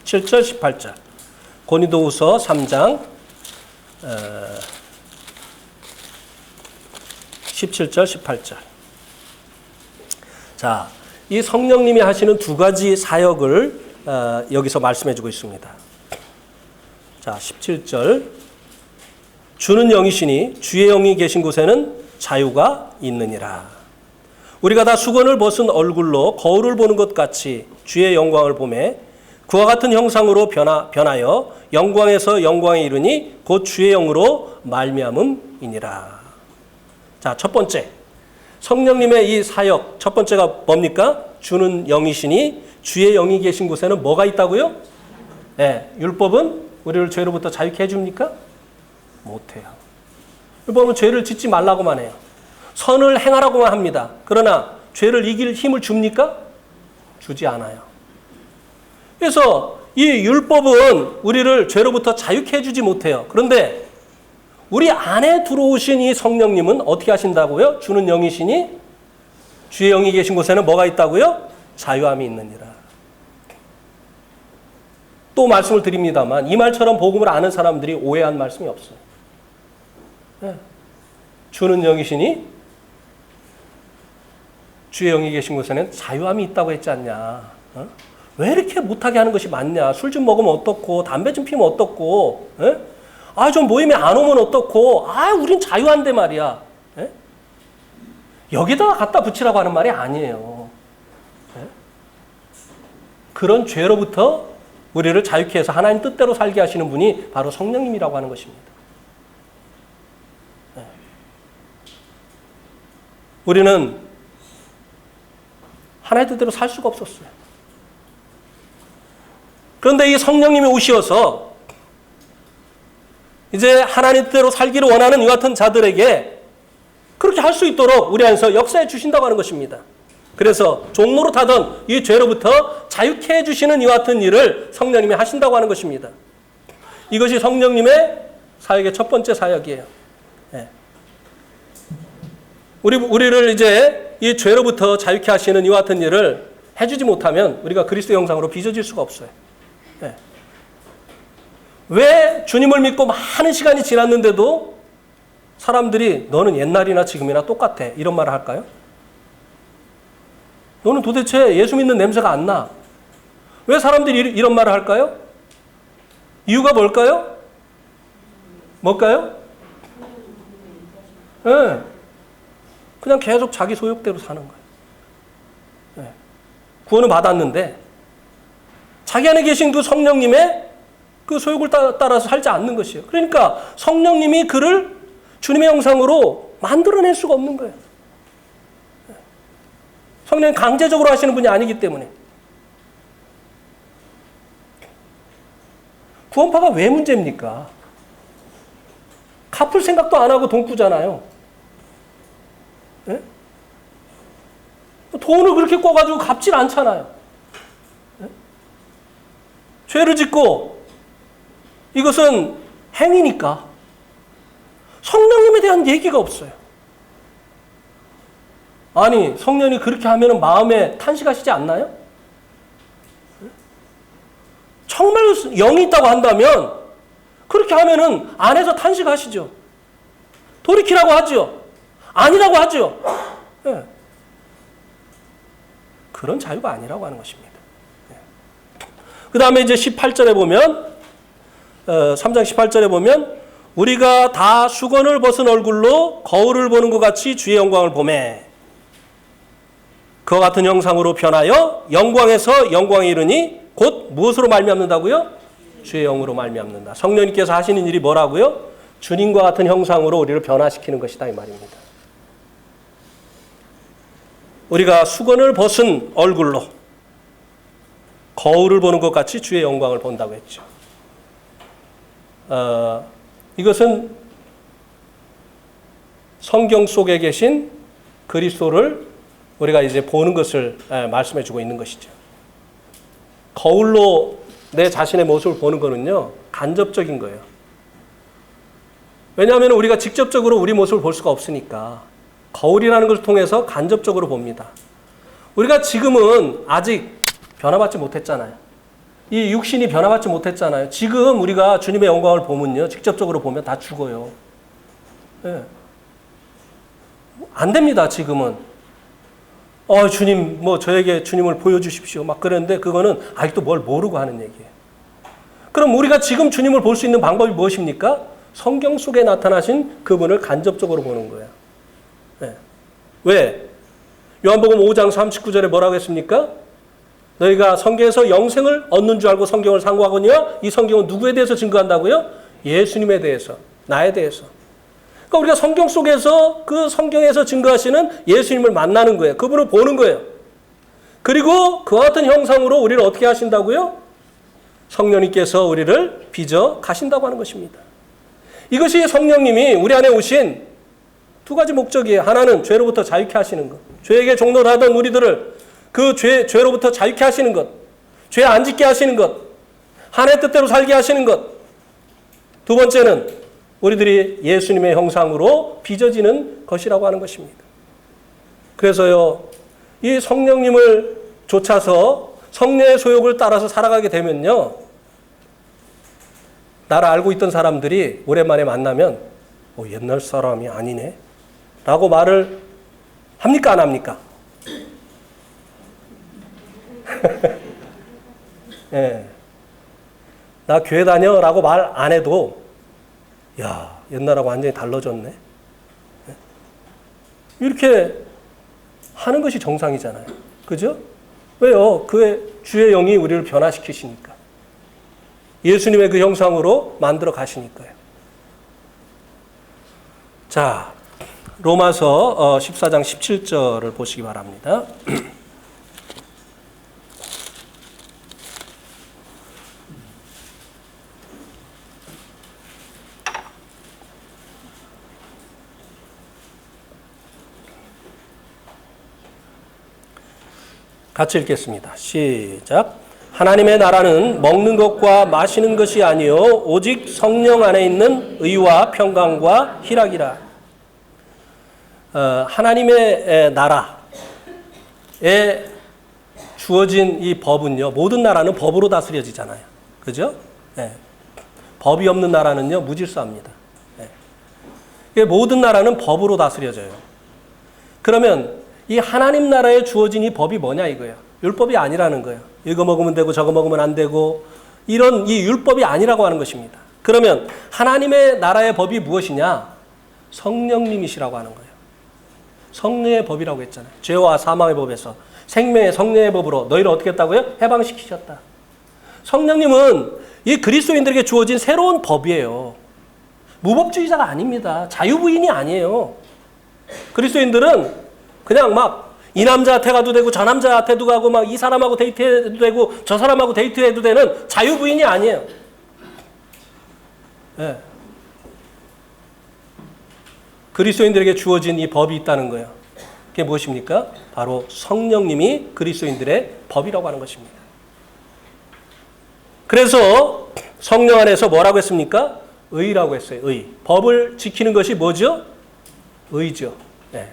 17절 18절. 고린도후서 3장 17절 18절. 자, 이 성령님이 하시는 두 가지 사역을 여기서 말씀해 주고 있습니다. 자, 17절. 주는 영이시니 주의 영이 계신 곳에는 자유가 있느니라. 우리가 다 수건을 벗은 얼굴로 거울을 보는 것 같이 주의 영광을 보매 그와 같은 형상으로 변하여 영광에서 영광에 이르니 곧 주의 영으로 말미암음이니라. 자, 첫 번째. 성령님의 이 사역, 첫 번째가 뭡니까? 주는 영이시니 주의 영이 계신 곳에는 뭐가 있다고요? 네, 율법은 우리를 죄로부터 자유케 해줍니까? 못해요. 보면 죄를 짓지 말라고만 해요. 선을 행하라고만 합니다. 그러나 죄를 이길 힘을 줍니까? 주지 않아요. 그래서 이 율법은 우리를 죄로부터 자유케 해주지 못해요. 그런데 우리 안에 들어오신 이 성령님은 어떻게 하신다고요? 주는 영이시니 주의 영이 계신 곳에는 뭐가 있다고요? 자유함이 있느니라. 또 말씀을 드립니다만 이 말처럼 복음을 아는 사람들이 오해한 말씀이 없어요. 네. 주는 영이시니 주의 영이 계신 곳에는 자유함이 있다고 했지 않냐. 어? 왜 이렇게 못하게 하는 것이 맞냐. 술 좀 먹으면 어떻고 담배 좀 피면 어떻고 좀 모임에 안 오면 어떻고 우린 자유한데 말이야. 에? 여기다가 갖다 붙이라고 하는 말이 아니에요. 에? 그런 죄로부터 우리를 자유케 해서 하나님 뜻대로 살게 하시는 분이 바로 성령님이라고 하는 것입니다. 에? 우리는 하나님 뜻대로 살 수가 없었어요. 그런데 이 성령님이 오시어서 이제 하나님 뜻대로 살기를 원하는 이 같은 자들에게 그렇게 할 수 있도록 우리 안에서 역사해 주신다고 하는 것입니다. 그래서 종로로 타던 이 죄로부터 자유케 해주시는 이와 같은 일을 성령님이 하신다고 하는 것입니다. 이것이 성령님의 사역의 첫 번째 사역이에요. 네. 우리를 이제 이 죄로부터 자유케 하시는 이와 같은 일을 해주지 못하면 우리가 그리스도 형상으로 빚어질 수가 없어요. 네. 왜 주님을 믿고 많은 시간이 지났는데도 사람들이 너는 옛날이나 지금이나 똑같아 이런 말을 할까요? 너는 도대체 예수 믿는 냄새가 안 나. 왜 사람들이 이런 말을 할까요? 이유가 뭘까요? 뭘까요? 네. 그냥 계속 자기 소욕대로 사는 거예요. 네. 구원을 받았는데 자기 안에 계신 그 성령님의 그 소욕을 따라서 살지 않는 것이에요. 그러니까 성령님이 그를 주님의 형상으로 만들어낼 수가 없는 거예요. 성령이 강제적으로 하시는 분이 아니기 때문에. 구원파가 왜 문제입니까? 갚을 생각도 안 하고 돈 꾸잖아요. 네? 돈을 그렇게 꿔가지고 갚질 않잖아요. 네? 죄를 짓고 이것은 행위니까 성령님에 대한 얘기가 없어요. 아니 성령이 그렇게 하면 마음에 탄식하시지 않나요? 정말 영이 있다고 한다면 그렇게 하면은 안에서 탄식하시죠. 돌이키라고 하죠. 아니라고 하죠. 네. 그런 자유가 아니라고 하는 것입니다. 네. 그 다음에 이제 18절에 보면 3장 18절에 보면 우리가 다 수건을 벗은 얼굴로 거울을 보는 것 같이 주의 영광을 보매 그와 같은 형상으로 변하여 영광에서 영광에 이르니 곧 무엇으로 말미암는다고요? 주의 영으로 말미암는다. 성령님께서 하시는 일이 뭐라고요? 주님과 같은 형상으로 우리를 변화시키는 것이다 이 말입니다. 우리가 수건을 벗은 얼굴로 거울을 보는 것 같이 주의 영광을 본다고 했죠. 이것은 성경 속에 계신 그리스도를 우리가 이제 보는 것을 말씀해 주고 있는 것이죠. 거울로 내 자신의 모습을 보는 거는요, 간접적인 거예요. 왜냐하면 우리가 직접적으로 우리 모습을 볼 수가 없으니까 거울이라는 것을 통해서 간접적으로 봅니다. 우리가 지금은 아직 변화받지 못했잖아요. 이 육신이 변화받지 못했잖아요. 지금 우리가 주님의 영광을 보면요, 직접적으로 보면 다 죽어요. 네. 안 됩니다, 지금은. 주님, 저에게 주님을 보여주십시오. 막 그랬는데, 그거는 아직도 뭘 모르고 하는 얘기예요. 그럼 우리가 지금 주님을 볼 수 있는 방법이 무엇입니까? 성경 속에 나타나신 그분을 간접적으로 보는 거예요. 네. 왜? 요한복음 5장 39절에 뭐라고 했습니까? 너희가 성경에서 영생을 얻는 줄 알고 성경을 상고하거니와 이 성경은 누구에 대해서 증거한다고요? 예수님에 대해서, 나에 대해서. 그러니까 우리가 성경 속에서 그 성경에서 증거하시는 예수님을 만나는 거예요. 그분을 보는 거예요. 그리고 그와 같은 형상으로 우리를 어떻게 하신다고요? 성령님께서 우리를 빚어 가신다고 하는 것입니다. 이것이 성령님이 우리 안에 오신 두 가지 목적이에요. 하나는 죄로부터 자유케 하시는 것. 죄에게 종노하던 우리들을 그 죄로부터 자유케 하시는 것. 죄 안 짓게 하시는 것. 하나님의 뜻대로 살게 하시는 것. 두 번째는 우리들이 예수님의 형상으로 빚어지는 것이라고 하는 것입니다. 그래서요, 이 성령님을 쫓아서 성령의 소욕을 따라서 살아가게 되면요, 나를 알고 있던 사람들이 오랜만에 만나면 옛날 사람이 아니네 라고 말을 합니까, 안 합니까? 예. 나 교회 다녀 라고 말 안 해도 야, 옛날하고 완전히 달라졌네. 이렇게 하는 것이 정상이잖아요. 그죠? 왜요? 그의 주의 영이 우리를 변화시키시니까. 예수님의 그 형상으로 만들어 가시니까요. 자, 로마서 14장 17절을 보시기 바랍니다. 같이 읽겠습니다. 시작. 하나님의 나라는 먹는 것과 마시는 것이 아니요 오직 성령 안에 있는 의와 평강과 희락이라. 하나님의 나라에 주어진 이 법은요, 모든 나라는 법으로 다스려지잖아요. 그죠? 네. 법이 없는 나라는요 무질서합니다. 네. 모든 나라는 법으로 다스려져요. 그러면 이 하나님 나라에 주어진 이 법이 뭐냐 이거예요. 율법이 아니라는 거예요. 이거 먹으면 되고 저거 먹으면 안 되고 이런 이 율법이 아니라고 하는 것입니다. 그러면 하나님의 나라의 법이 무엇이냐? 성령님이시라고 하는 거예요. 성령의 법이라고 했잖아요. 죄와 사망의 법에서 생명의 성령의 법으로 너희를 어떻게 했다고요? 해방시키셨다. 성령님은 이 그리스도인들에게 주어진 새로운 법이에요. 무법주의자가 아닙니다. 자유부인이 아니에요. 그리스도인들은 그냥 막 이 남자한테 가도 되고 저 남자한테도 가고 막 이 사람하고 데이트해도 되고 저 사람하고 데이트해도 되는 자유부인이 아니에요. 네. 그리스도인들에게 주어진 이 법이 있다는 거예요. 그게 무엇입니까? 바로 성령님이 그리스도인들의 법이라고 하는 것입니다. 그래서 성령 안에서 뭐라고 했습니까? 의라고 했어요. 의. 법을 지키는 것이 뭐죠? 의죠. 네.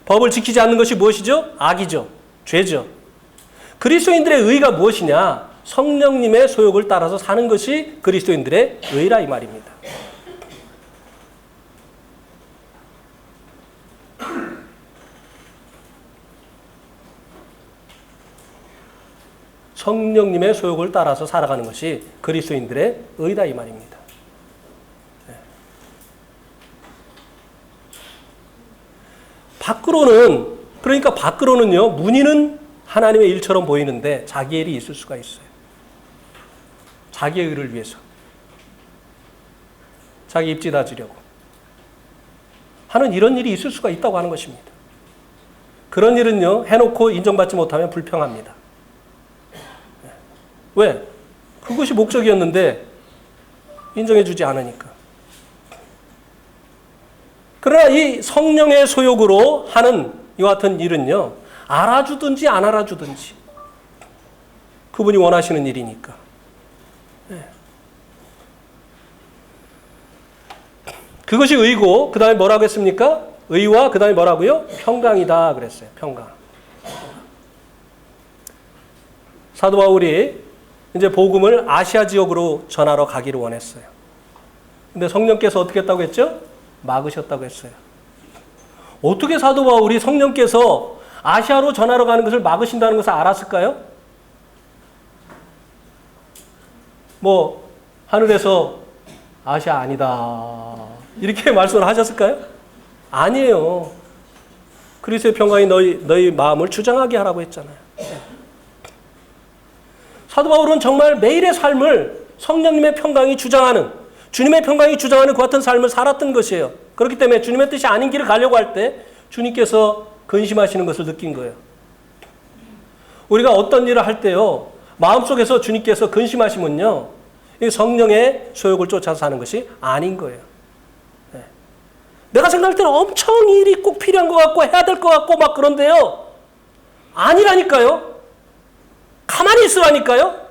법을 지키지 않는 것이 무엇이죠? 악이죠. 죄죠. 그리스도인들의 의가 무엇이냐? 성령님의 소욕을 따라서 사는 것이 그리스도인들의 의라 이 말입니다. 성령님의 소욕을 따라서 살아가는 것이 그리스도인들의 의다 이 말입니다. 밖으로는요, 문의는 하나님의 일처럼 보이는데 자기의 일이 있을 수가 있어요. 자기의 의를 위해서. 자기 입지 다지려고 하는 이런 일이 있을 수가 있다고 하는 것입니다. 그런 일은요, 해놓고 인정받지 못하면 불평합니다. 왜? 그것이 목적이었는데 인정해주지 않으니까. 그러나 이 성령의 소욕으로 하는 이와 같은 일은요, 알아주든지 안 알아주든지 그분이 원하시는 일이니까. 네. 그것이 의고 그 다음에 뭐라고 했습니까? 의와 그 다음에 뭐라고요? 평강이다 그랬어요. 평강. 사도 바울이 이제 복음을 아시아 지역으로 전하러 가기를 원했어요. 근데 성령께서 어떻게 했다고 했죠? 막으셨다고 했어요. 어떻게 사도 바울이 성령께서 아시아로 전하러 가는 것을 막으신다는 것을 알았을까요? 뭐 하늘에서 아시아 아니다 이렇게 말씀을 하셨을까요? 아니에요. 그리스도의 평강이 너희 마음을 주장하게 하라고 했잖아요. 사도 바울은 정말 매일의 삶을 성령님의 평강이 주장하는, 주님의 평강이 주장하는 그 같은 삶을 살았던 것이에요. 그렇기 때문에 주님의 뜻이 아닌 길을 가려고 할 때 주님께서 근심하시는 것을 느낀 거예요. 우리가 어떤 일을 할 때요, 마음속에서 주님께서 근심하시면요, 성령의 소욕을 쫓아서 사는 것이 아닌 거예요. 내가 생각할 때는 엄청 일이 꼭 필요한 것 같고 해야 될 것 같고 막 그런데요. 아니라니까요. 가만히 있으라니까요.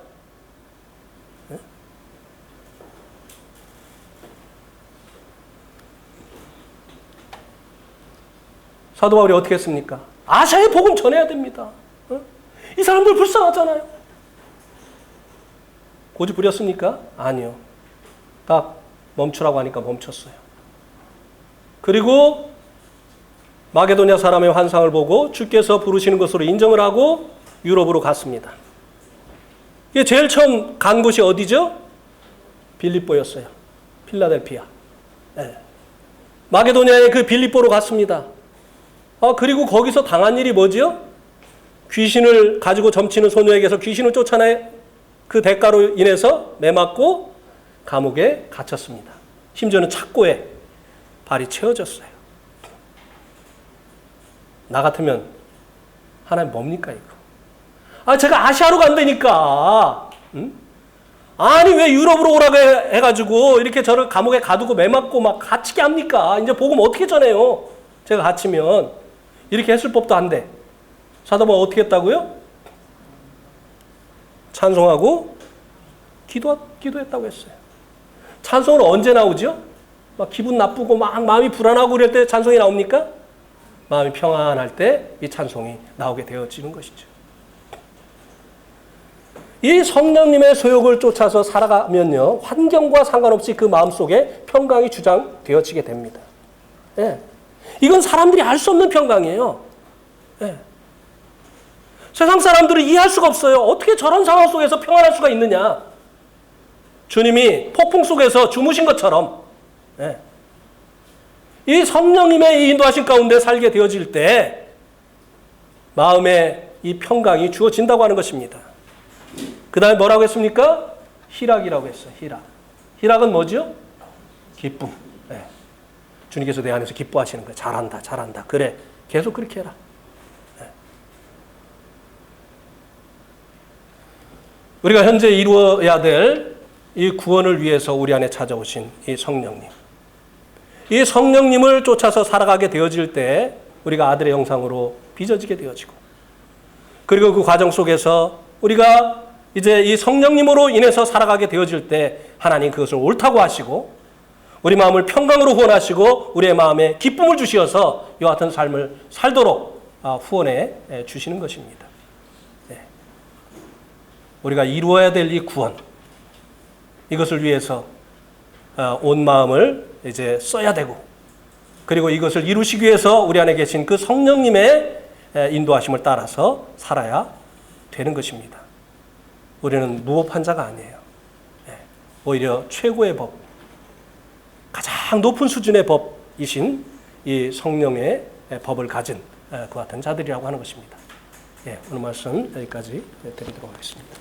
사도 바울이 어떻게 했습니까? 아시아에 복음 전해야 됩니다. 이 사람들 불쌍하잖아요. 고집 부렸습니까? 아니요. 딱 멈추라고 하니까 멈췄어요. 그리고 마게도냐 사람의 환상을 보고 주께서 부르시는 것으로 인정을 하고 유럽으로 갔습니다. 이게 제일 처음 간 곳이 어디죠? 빌립보였어요. 필라델피아. 네. 마게도냐의 그 빌립보로 갔습니다. 그리고 거기서 당한 일이 뭐지요? 귀신을 가지고 점치는 소녀에게서 귀신을 쫓아내 그 대가로 인해서 매맞고 감옥에 갇혔습니다. 심지어는 착고에 발이 채워졌어요. 나 같으면 하나님 뭡니까 이거? 제가 아시아로 간다니까. 응? 아니 왜 유럽으로 오라고 해가지고 이렇게 저를 감옥에 가두고 매맞고 막 갇히게 합니까? 이제 복음 어떻게 전해요? 제가 갇히면 이렇게 했을 법도 한데 사도 바울 어떻게 했다고요? 찬송하고 기도했다고 했어요. 찬송은 언제 나오죠? 막 기분 나쁘고 막 마음이 불안하고 그럴 때 찬송이 나옵니까? 마음이 평안할 때 이 찬송이 나오게 되어지는 것이죠. 이 성령님의 소욕을 쫓아서 살아가면요, 환경과 상관없이 그 마음속에 평강이 주장되어지게 됩니다. 예. 이건 사람들이 알 수 없는 평강이에요. 예. 세상 사람들은 이해할 수가 없어요. 어떻게 저런 상황 속에서 평안할 수가 있느냐. 주님이 폭풍 속에서 주무신 것처럼 예. 이 성령님의 이 인도하신 가운데 살게 되어질 때 마음에 이 평강이 주어진다고 하는 것입니다. 그 다음에 뭐라고 했습니까? 희락이라고 했어요. 희락. 희락은 뭐죠? 기쁨. 예. 주님께서 내 안에서 기뻐하시는 거예요. 잘한다, 잘한다. 그래, 계속 그렇게 해라. 예. 우리가 현재 이루어야 될 이 구원을 위해서 우리 안에 찾아오신 이 성령님. 이 성령님을 쫓아서 살아가게 되어질 때 우리가 아들의 형상으로 빚어지게 되어지고, 그리고 그 과정 속에서 우리가 이제 이 성령님으로 인해서 살아가게 되어질 때 하나님 그것을 옳다고 하시고 우리 마음을 평강으로 후원하시고 우리의 마음에 기쁨을 주시어서 이와 같은 삶을 살도록 후원해 주시는 것입니다. 우리가 이루어야 될 이 구원, 이것을 위해서 온 마음을 이제 써야 되고, 그리고 이것을 이루시기 위해서 우리 안에 계신 그 성령님의 인도하심을 따라서 살아야 되는 것입니다. 우리는 무법한 자가 아니에요. 오히려 최고의 법, 가장 높은 수준의 법이신 이 성령의 법을 가진 그 같은 자들이라고 하는 것입니다. 오늘 말씀 여기까지 드리도록 하겠습니다.